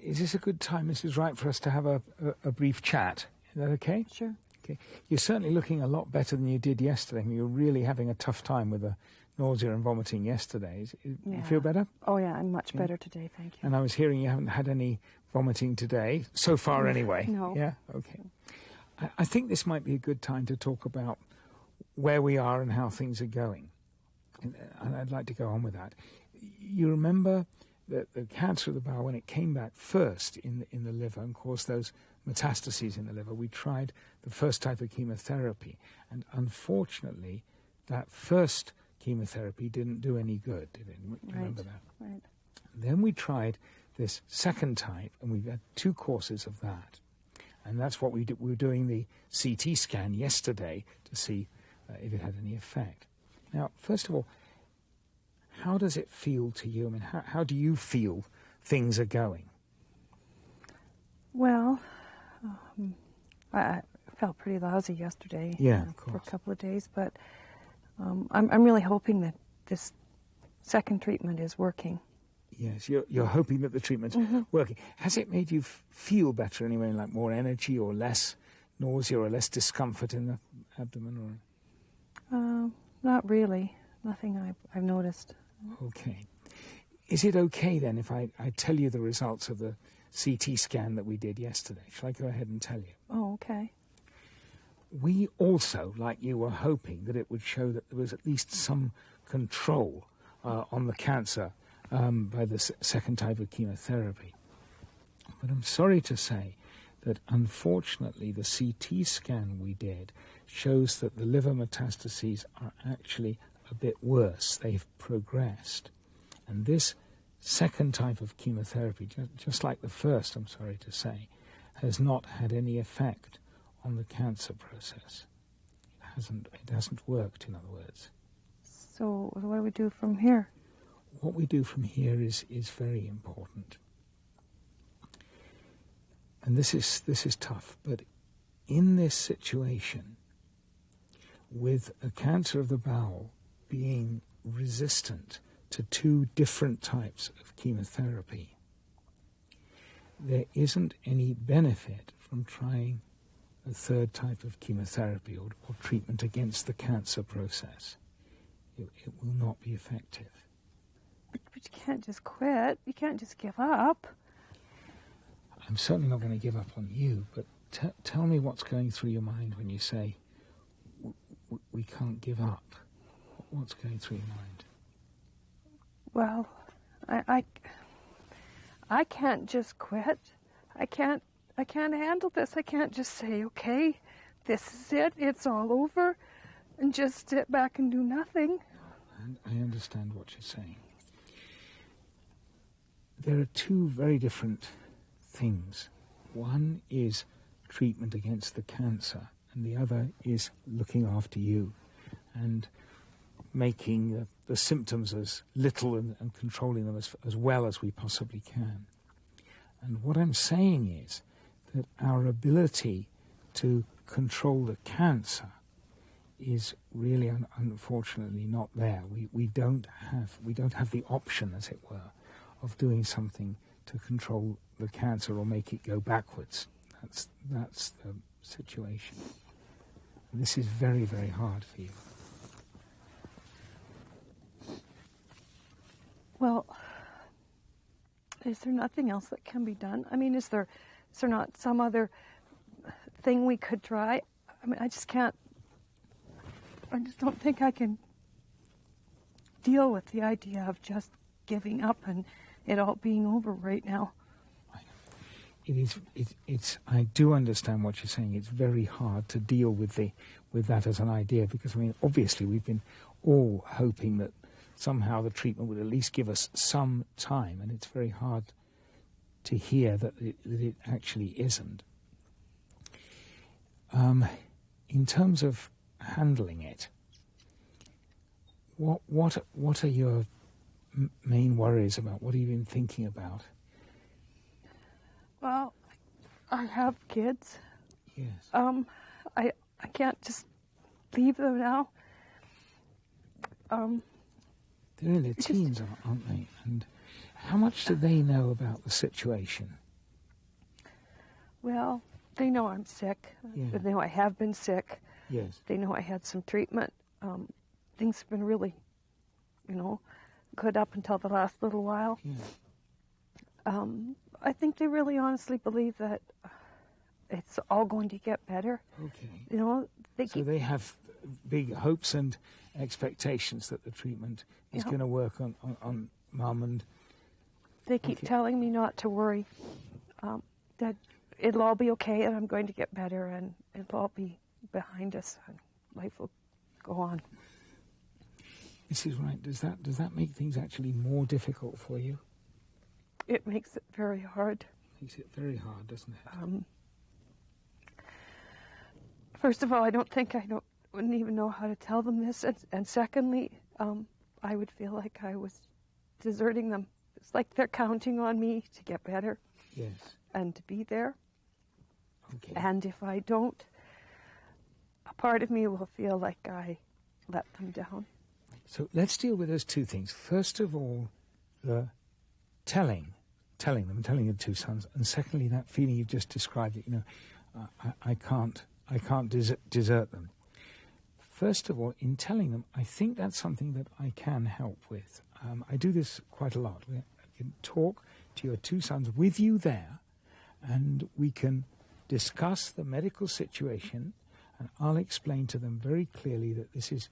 Is this a good time, Mrs. Wright, for us to have a brief chat? Is that okay? Sure. Okay. You're certainly looking a lot better than you did yesterday. You were really having a tough time with the nausea and vomiting yesterday. You feel better? Oh, yeah, I'm much better today, thank you. And I was hearing you haven't had any vomiting today, so far anyway. No. Yeah? Okay. I think this might be a good time to talk about where we are and how things are going. And I'd like to go on with that. You remember that the cancer of the bowel, when it came back first in the liver and caused those metastases in the liver, we tried the first type of chemotherapy. And unfortunately, that first chemotherapy didn't do any good, did it? You remember that? Right. Then we tried this second type, and we had 2 courses of that. And that's what we did. We were doing the CT scan yesterday to see if it had any effect. Now, first of all, how does it feel to you? I mean, how do you feel things are going? Well, I felt pretty lousy yesterday. Yeah, of course. For a couple of days, but I'm really hoping that this second treatment is working. Yes, you're hoping that the treatment's working. Has it made you feel better anyway, like more energy or less nausea or less discomfort in the abdomen? Or Not really. Nothing I've noticed. Okay. Is it okay then if I tell you the results of the CT scan that we did yesterday? Shall I go ahead and tell you? Oh, okay. We also, like you, were hoping that it would show that there was at least some control on the cancer by the second type of chemotherapy. But I'm sorry to say that unfortunately the CT scan we did shows that the liver metastases are actually a bit worse. They've progressed. And this second type of chemotherapy, just like the first, I'm sorry to say, has not had any effect on the cancer process. It hasn't worked, in other words. So what do we do from here? What we do from here is very important. And this is tough, but in this situation, with a cancer of the bowel being resistant to 2 different types of chemotherapy, there isn't any benefit from trying a third type of chemotherapy or treatment against the cancer process. It will not be effective. But you can't just quit. You can't just give up. I'm certainly not going to give up on you, but tell me what's going through your mind when you say, we can't give up. What's going through your mind? Well, I can't just quit. I can't handle this. I can't just say, okay, this is it, it's all over, and just sit back and do nothing. And I understand what you're saying. There are 2 very different things. One is treatment against the cancer, and the other is looking after you and making the symptoms as little and controlling them as well as we possibly can. And what I'm saying is that our ability to control the cancer is really unfortunately not there. We don't have the option, as it were, of doing something to control the cancer or make it go backwards. That's the situation. And this is very, very hard for you. Well, is there nothing else that can be done? I mean, is there not some other thing we could try? I mean, I just don't think I can deal with the idea of just giving up and it all being over right now. I do understand what you're saying. It's very hard to deal with that as an idea because, I mean, obviously we've been all hoping that somehow the treatment would at least give us some time, and it's very hard to hear that it actually isn't. In terms of handling it, what are your main worries about? What have you been thinking about? Well, I have kids. Yes. I can't just leave them now. They're in their teens, aren't they? And How much do they know about the situation? Well, they know I'm sick. Yeah. They know I have been sick. Yes. They know I had some treatment. Things have been really, good up until the last little while. Yeah. I think they really honestly believe that it's all going to get better. Okay. They have big hopes and expectations that the treatment is going to work on Mum, and they keep telling me not to worry, that it'll all be okay and I'm going to get better and it'll all be behind us and life will go on. This is right. Does that make things actually more difficult for you? It makes it very hard. Makes it very hard, doesn't it? First of all, I wouldn't even know how to tell them this, and secondly, I would feel like I was deserting them. It's like they're counting on me to get better. Yes. And to be there. Okay. And if I don't, a part of me will feel like I let them down. So let's deal with those two things. First of all, the telling your two sons, and secondly, that feeling you've just described. I can't desert them. First of all, in telling them, I think that's something that I can help with. I do this quite a lot. I can talk to your two sons with you there, and we can discuss the medical situation, and I'll explain to them very clearly that this is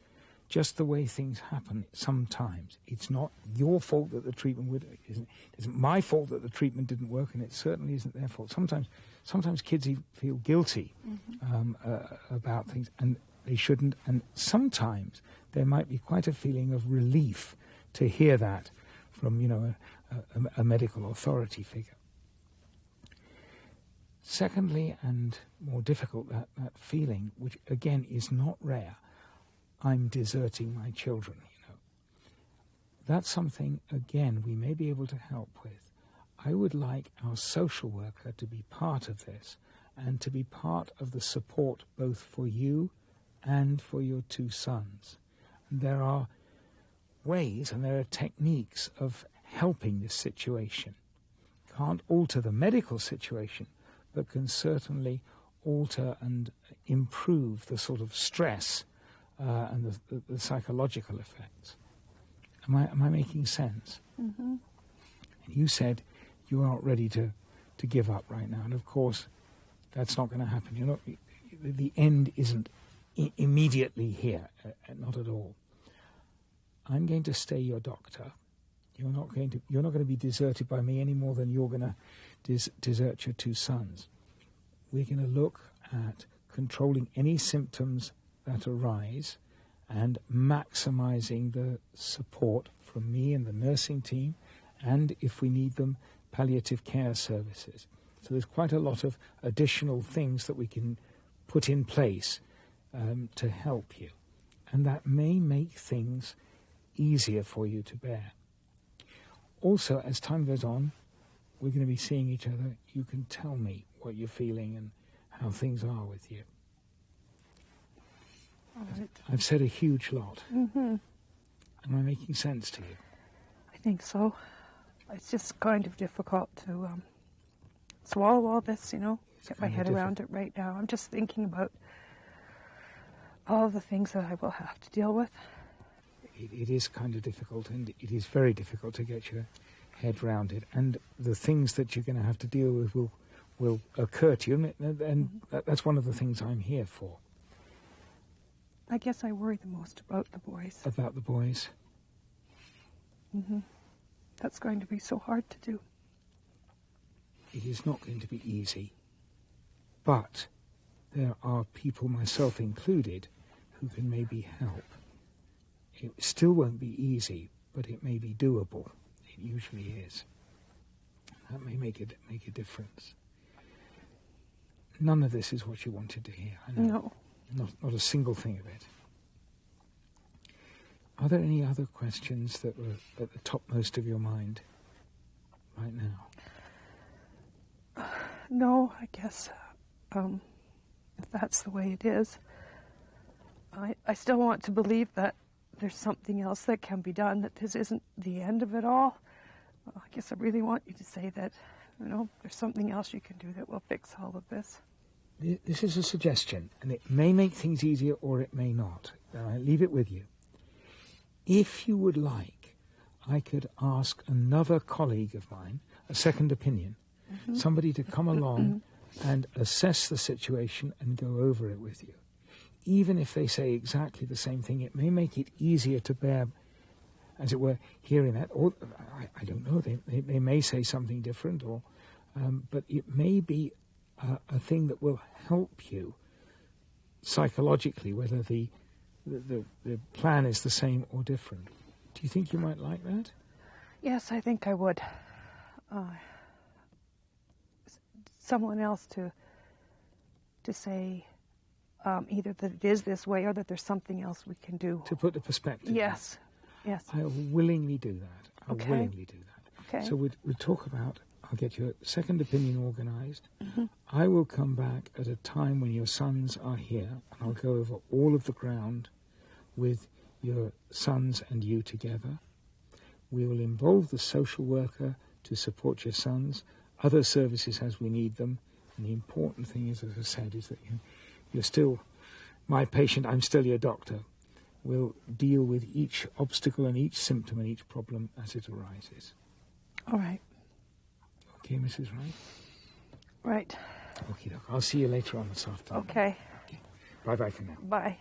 just the way things happen sometimes. It's not your fault that the treatment it isn't my fault that the treatment didn't work, and it certainly isn't their fault. Sometimes kids feel guilty about things, and they shouldn't. And sometimes there might be quite a feeling of relief to hear that from a medical authority figure. Secondly, and more difficult, that feeling, which again is not rare, I'm deserting my children, That's something, again, we may be able to help with. I would like our social worker to be part of this and to be part of the support both for you and for your two sons. And there are ways and there are techniques of helping this situation. Can't alter the medical situation, but can certainly alter and improve the sort of stress and the psychological effects. Am I making sense? Mm-hmm. You said you aren't ready to give up right now, and of course that's not going to happen. The end isn't immediately here, not at all. I'm going to stay your doctor. You're not going to be deserted by me any more than you're going to desert your two sons. We're going to look at controlling any symptoms that arise and maximizing the support from me and the nursing team, and if we need them, palliative care services. So there's quite a lot of additional things that we can put in place to help you, and that may make things easier for you to bear. Also, as time goes on, we're going to be seeing each other. You can tell me what you're feeling and how things are with you. All right. I've said a huge lot. Mm-hmm. Am I making sense to you? I think so. It's just kind of difficult to swallow all this, get my head around it right now. I'm just thinking about all the things that I will have to deal with. It is kind of difficult, and it is very difficult to get your head round it. And the things that you're going to have to deal with will occur to you, and that's one of the things I'm here for. I guess I worry the most about the boys. About the boys? Mm-hmm. That's going to be so hard to do. It is not going to be easy. But there are people, myself included, who can maybe help. It still won't be easy, but it may be doable. It usually is. That may make a difference. None of this is what you wanted to hear, I know. No. Not a single thing of it. Are there any other questions that were at the topmost of your mind right now? No, I guess if that's the way it is, I still want to believe that there's something else that can be done, that this isn't the end of it all, Well, I guess I really want you to say that, there's something else you can do that will fix all of this. This is a suggestion, and it may make things easier or it may not. I leave it with you. If you would like, I could ask another colleague of mine, a second opinion, somebody to come along and assess the situation and go over it with you. Even if they say exactly the same thing, it may make it easier to bear, as it were, hearing that. Or I don't know, they may say something different, or but it may be a thing that will help you psychologically, whether the plan is the same or different. Do you think you might like that? Yes, I think I would. Someone else to say either that it is this way or that there's something else we can do. To put the perspective. Yes. I'll willingly do that. Okay. Willingly do that. Okay. So we'll talk about, I'll get your second opinion organised. I will come back at a time when your sons are here, and I'll go over all of the ground with your sons and you together. We will involve the social worker to support your sons, other services as we need them. And the important thing is, as I said, is that you're still my patient, I'm still your doctor. We'll deal with each obstacle and each symptom and each problem as it arises. All right. Okay, Mrs. Wright? Right. Okay, I'll see you later on this afternoon. Okay. Bye-bye for now. Bye.